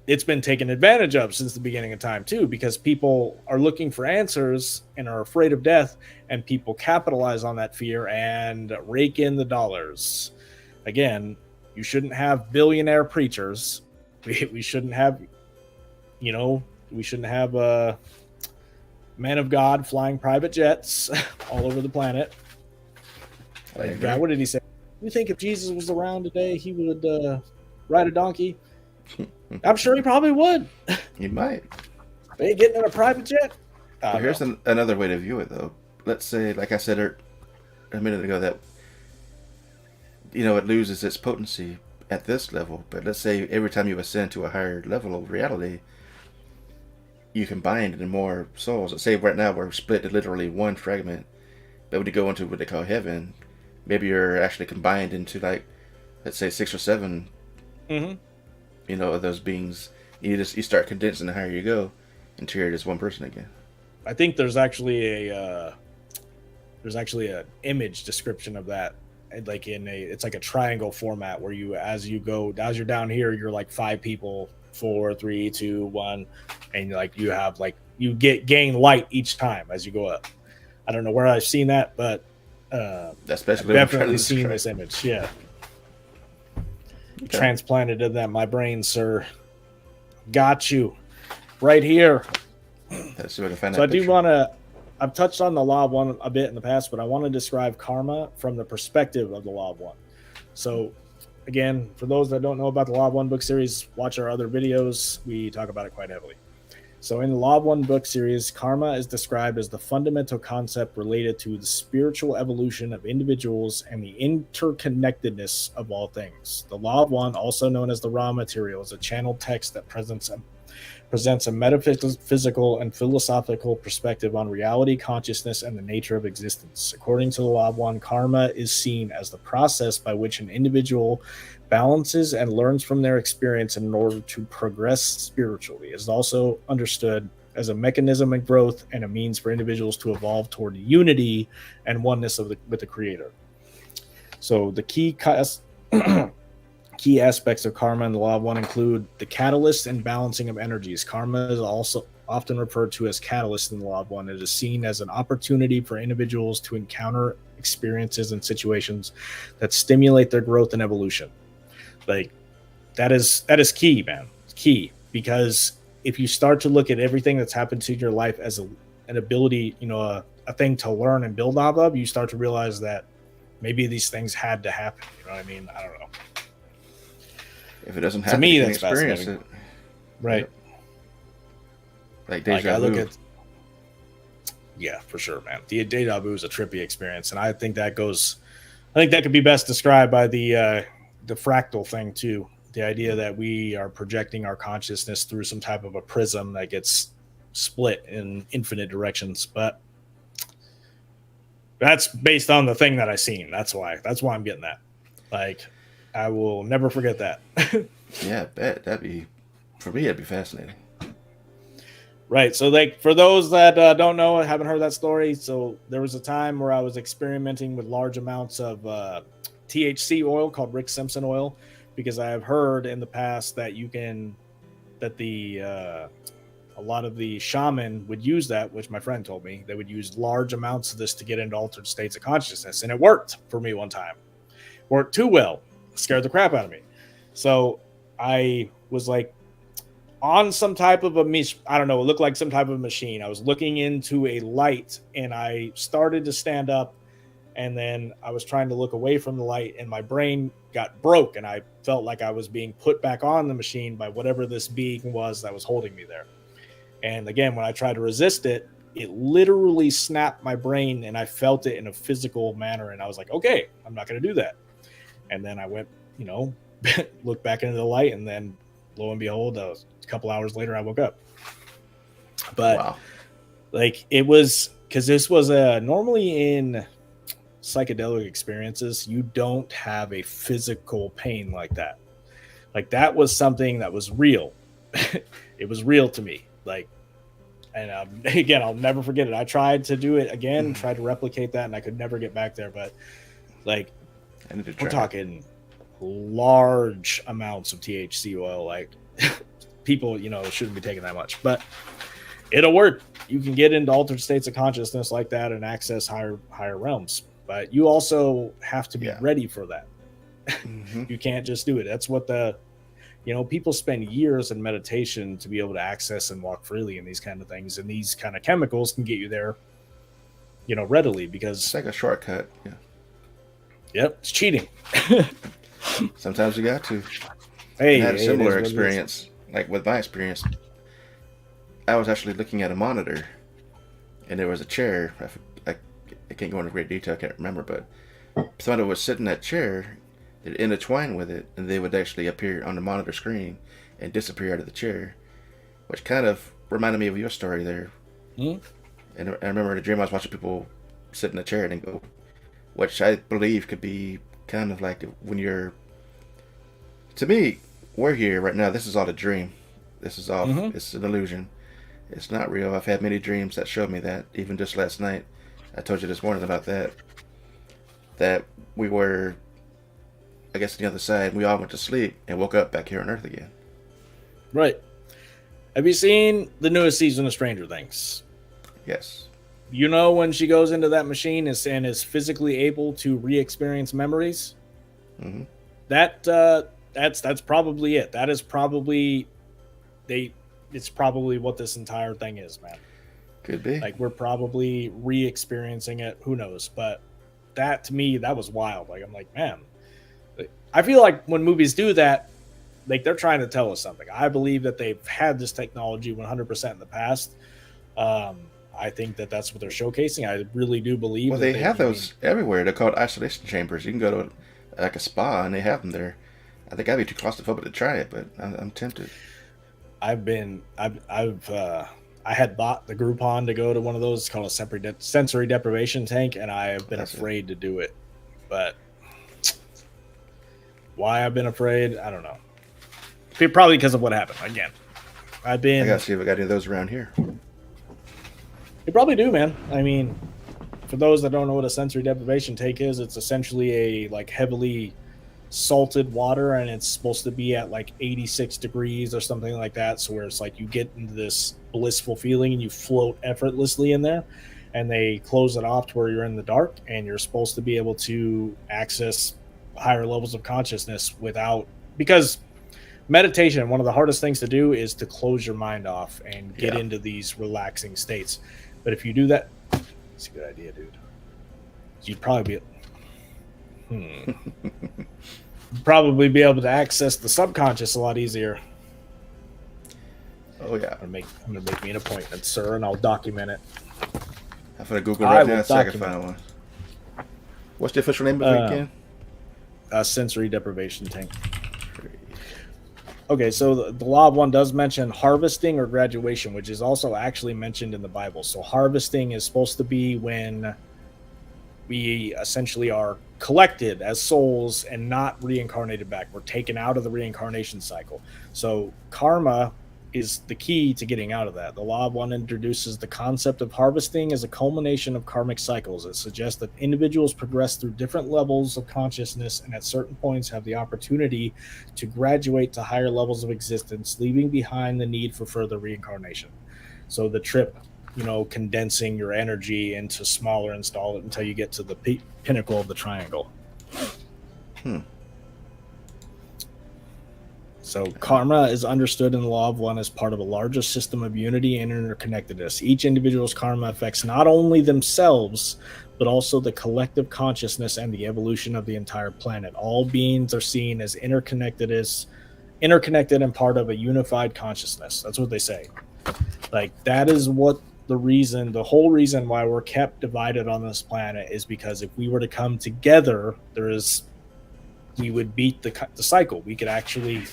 it's been taken advantage of since the beginning of time too, because people are looking for answers and are afraid of death, and people capitalize on that fear and rake in the dollars. Again, you shouldn't have billionaire preachers. We shouldn't have, we shouldn't have men of God flying private jets all over the planet. Like, what did he say? You think if Jesus was around today, he would ride a donkey? I'm sure he probably would. He might. But he getting in a private jet? But here's another way to view it, though. Let's say, like I said a minute ago, that it loses its potency at this level. But let's say every time you ascend to a higher level of reality, you combine into more souls. Let's say right now we're split to literally one fragment, but when you go into what they call heaven, maybe you're actually combined into, like, let's say 6 or 7 of those beings. You start condensing the higher you go until you're just one person again. I think there's actually an image description of that, like it's like a triangle format where as you're down here, you're like 5 people, 4, 3, 2, 1, and you gain light each time as you go up. I don't know where I've seen that, but that's basically I've definitely seen this image. Yeah. Okay. Transplanted in that my brain, sir. Got you right here. Let's see if I can find that. So I picture. do want to. I've touched on the law of one a bit in the past, but I want to describe karma from the perspective of the law of one. So, again, for those that don't know about the Law of One book series, watch our other videos. We talk about it quite heavily. So in the Law of One book series, karma is described as the fundamental concept related to the spiritual evolution of individuals and the interconnectedness of all things. The Law of One, also known as the raw material, is a channeled text that presents a metaphysical and philosophical perspective on reality, consciousness, and the nature of existence. According to the Law of One, karma is seen as the process by which an individual balances and learns from their experience in order to progress spiritually. It is also understood as a mechanism of growth and a means for individuals to evolve toward unity and oneness with the Creator. So the key aspects of karma in the Law of One include the catalyst and balancing of energies. Karma is also often referred to as catalyst in the Law of One. It is seen as an opportunity for individuals to encounter experiences and situations that stimulate their growth and evolution. Like, that is key, man. It's key, because if you start to look at everything that's happened to your life as an ability, a thing to learn and build off of, you start to realize that maybe these things had to happen. You know what I mean? I don't know. If it doesn't To happen, me, you can that's experience it. fascinating. Right. Like deja I look vu. at, yeah, for sure, man. The deja vu is a trippy experience, and I think that could be best described by the fractal thing too. The idea that we are projecting our consciousness through some type of a prism that gets split in infinite directions. But that's based on the thing that I seen. That's why I'm getting that. Like, I will never forget that. Yeah, I bet for me, that'd be fascinating. Right. So, like, for those that don't know, haven't heard that story. So there was a time where I was experimenting with large amounts of THC oil called Rick Simpson oil, because I have heard in the past that a lot of the shaman would use that, which my friend told me they would use large amounts of this to get into altered states of consciousness. And it worked for me one time. Worked too well. Scared the crap out of me. So I was like on some type of I don't know, it looked like some type of machine. I was looking into a light and I started to stand up, and then I was trying to look away from the light and my brain got broke and I felt like I was being put back on the machine by whatever this being was that was holding me there. And again, when I tried to resist it, it literally snapped my brain and I felt it in a physical manner. And I was like, okay, I'm not going to do that. And then I went, looked back into the light, and then lo and behold, a couple hours later, I woke up. But Wow. like, it was, because this was normally in psychedelic experiences, you don't have a physical pain like that. Like, that was something that was real. It was real to me. Like, and again, I'll never forget it. I tried to do it again, tried to replicate that, and I could never get back there. But like, we're talking large amounts of THC oil. Like, people, shouldn't be taking that much, but it'll work. You can get into altered states of consciousness like that and access higher realms. But you also have to be ready for that. You can't just do it. That's what people spend years in meditation to be able to access and walk freely in these kind of things. And these kind of chemicals can get you there, readily, because It's like a shortcut. Yeah. Yep, it's cheating. Sometimes you got to. Hey, I had a similar experience. Like with my experience, I was actually looking at a monitor, and there was a chair. I can't go into great detail. I can't remember, but somebody was sitting in that chair. They'd intertwine with it, and they would actually appear on the monitor screen and disappear out of the chair, which kind of reminded me of your story there. And I remember in a dream I was watching people sit in a chair and go, which I believe could be kind of like when you're. To me, we're here right now. This is all a dream. This is all. It's an illusion. It's not real. I've had many dreams that showed me that. Even just last night, I told you this morning about that. That we were, I guess, on the other side. We all went to sleep and woke up back here on Earth again. Right. Have you seen the newest season of Stranger Things? Yes. When she goes into that machine and is physically able to re-experience memories? That's probably it. That is probably it's probably what this entire thing is, man. Could be. Like, we're probably re-experiencing it. Who knows? But that, to me, that was wild. Like, I'm like, man, I feel like when movies do that, like, they're trying to tell us something. I believe that they've had this technology 100% in the past. I think that that's what they're showcasing. I really do believe. Well, they have those everywhere. They're called isolation chambers. You can go to like a spa and they have them there. I think I'd be too claustrophobic to try it, but I'm tempted. I had bought the Groupon to go to one of those. It's called a sensory deprivation tank, and I have been afraid to do it. But why I've been afraid, I don't know. Probably because of what happened. Again, I gotta see if I got any of those around here. You probably do, man. I mean, for those that don't know what a sensory deprivation tank is, it's essentially a heavily salted water, and it's supposed to be at 86 degrees or something like that. So where it's like you get into this blissful feeling and you float effortlessly in there, and they close it off to where you're in the dark and you're supposed to be able to access higher levels of consciousness because meditation, one of the hardest things to do is to close your mind off and get into these relaxing states. But if you do that, it's a good idea, dude. You'd probably be Probably be able to access the subconscious a lot easier. Oh yeah. I'm gonna make me an appointment, sir, and I'll document it. I'm gonna Google I right will now so I can document. find one. What's the official name of it again? Sensory deprivation tank. Okay, so the law of one does mention harvesting or graduation, which is also actually mentioned in the Bible. So harvesting is supposed to be when we essentially are collected as souls and not reincarnated back. We're taken out of the reincarnation cycle. So karma is the key to getting out of that. The law of one introduces the concept of harvesting as a culmination of karmic cycles. It suggests that individuals progress through different levels of consciousness and at certain points have the opportunity to graduate to higher levels of existence, leaving behind the need for further reincarnation. So the trip, condensing your energy into smaller install it until you get to the pinnacle of the triangle. So karma is understood in the law of one as part of a larger system of unity and interconnectedness. Each individual's karma affects not only themselves, but also the collective consciousness and the evolution of the entire planet. All beings are seen as interconnected and part of a unified consciousness. That's what they say. Like, that is what the whole reason why we're kept divided on this planet is because if we were to come together, we would beat the cycle. We could actually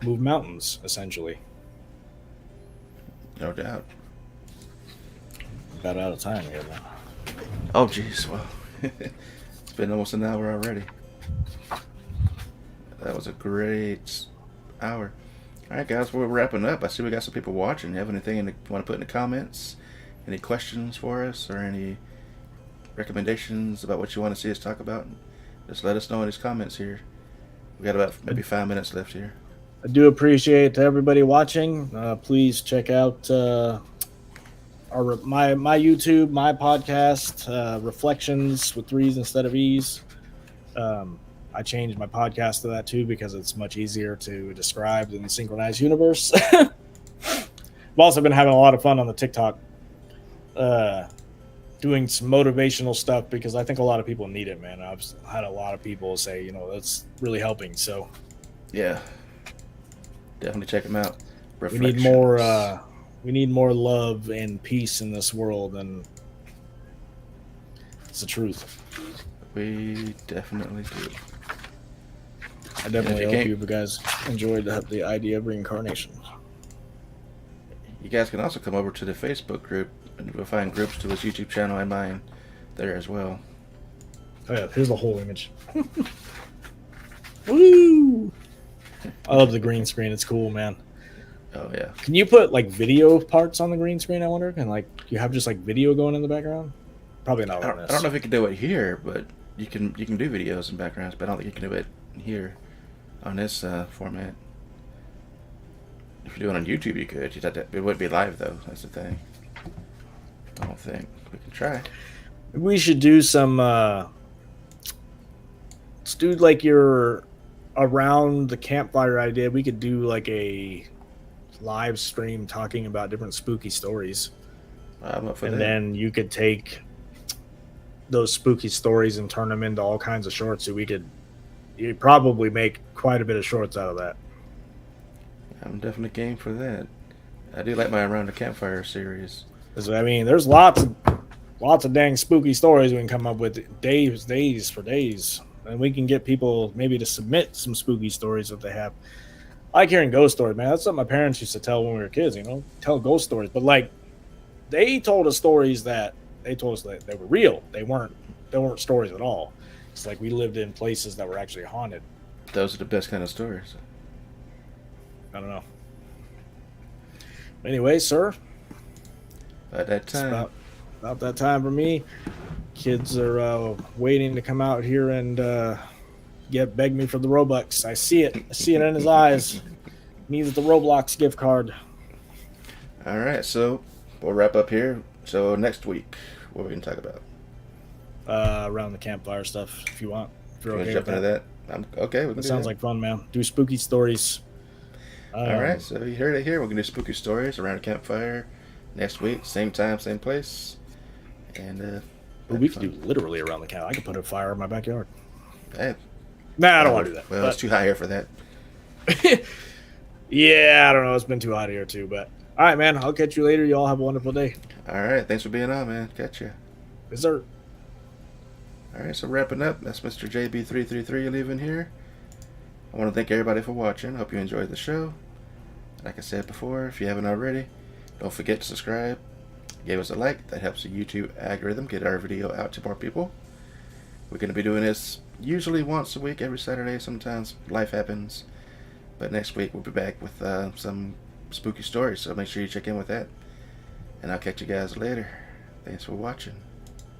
move mountains, essentially. No doubt. About out of time here, though. Oh, jeez. Well, it's been almost an hour already. That was a great hour. All right, guys, we're wrapping up. I see we got some people watching. You have anything you want to put in the comments? Any questions for us or any recommendations about what you want to see us talk about? Just let us know in these comments here. We got about maybe 5 minutes left here. I do appreciate everybody watching. Please check out my YouTube, my podcast, Reflections with threes instead of e's. I changed my podcast to that too because it's much easier to describe than the synchronized universe. I've also been having a lot of fun on the TikTok, doing some motivational stuff because I think a lot of people need it, man. I've had a lot of people say, that's really helping. So yeah, definitely check them out. We need more. We need more love and peace in this world, and it's the truth. We definitely do. I definitely hope you guys enjoyed the idea of reincarnation. You guys can also come over to the Facebook group, and we'll find groups to his YouTube channel and mine there as well. Oh yeah, here's the whole image. Woo! I love the green screen. It's cool, man. Oh yeah. Can you put like video parts on the green screen? I wonder. And like you have just like video going in the background? Probably not. I don't know if you can do it here, but you can do videos and backgrounds, but I don't think you can do it here on this format. If you do it on YouTube, you could. It wouldn't be live though. That's the thing. I don't think we can try. We should do some. Let's do like your around the campfire idea. We could do like a live stream talking about different spooky stories. I'm up for that. And then you could take those spooky stories and turn them into all kinds of shorts. So you'd probably make quite a bit of shorts out of that. I'm definitely game for that. I do like my Around the Campfire series. I mean, there's lots of dang spooky stories we can come up with days for days. And we can get people maybe to submit some spooky stories that they have. I like hearing ghost stories, man. That's what my parents used to tell when we were kids, tell ghost stories. But like, they told us stories that they were real. They weren't stories at all. It's like we lived in places that were actually haunted. Those are the best kind of stories. I don't know. Anyway, sir. At that time. About that time for me. Kids are waiting to come out here and beg me for the Robux. I see it. I see it in his eyes. Needs the Roblox gift card. All right, so we'll wrap up here. So next week, what are we going to talk about? Around the campfire stuff, if you want. If you're okay jump with into that? I'm okay with that. that. Sounds like fun, man. Do spooky stories. All right, so you heard it here. We're going to do spooky stories around a campfire next week. Same time, same place. And we could do literally around the campfire. I could put a fire in my backyard. Hey, Nah, I don't want to do that. Well, but- it's too high here for that. Yeah, I don't know. It's been too hot here too, but all right, man. I'll catch you later. You all have a wonderful day. All right, thanks for being on, man. Catch ya. Yes, sir. All right, so wrapping up, that's Mr. JB333 leaving here. I want to thank everybody for watching. Hope you enjoyed the show. Like I said before, if you haven't already, don't forget to subscribe. Give us a like. That helps the YouTube algorithm get our video out to more people. We're going to be doing this usually once a week, every Saturday. Sometimes life happens. But next week we'll be back with some spooky stories, so make sure you check in with that. And I'll catch you guys later. Thanks for watching.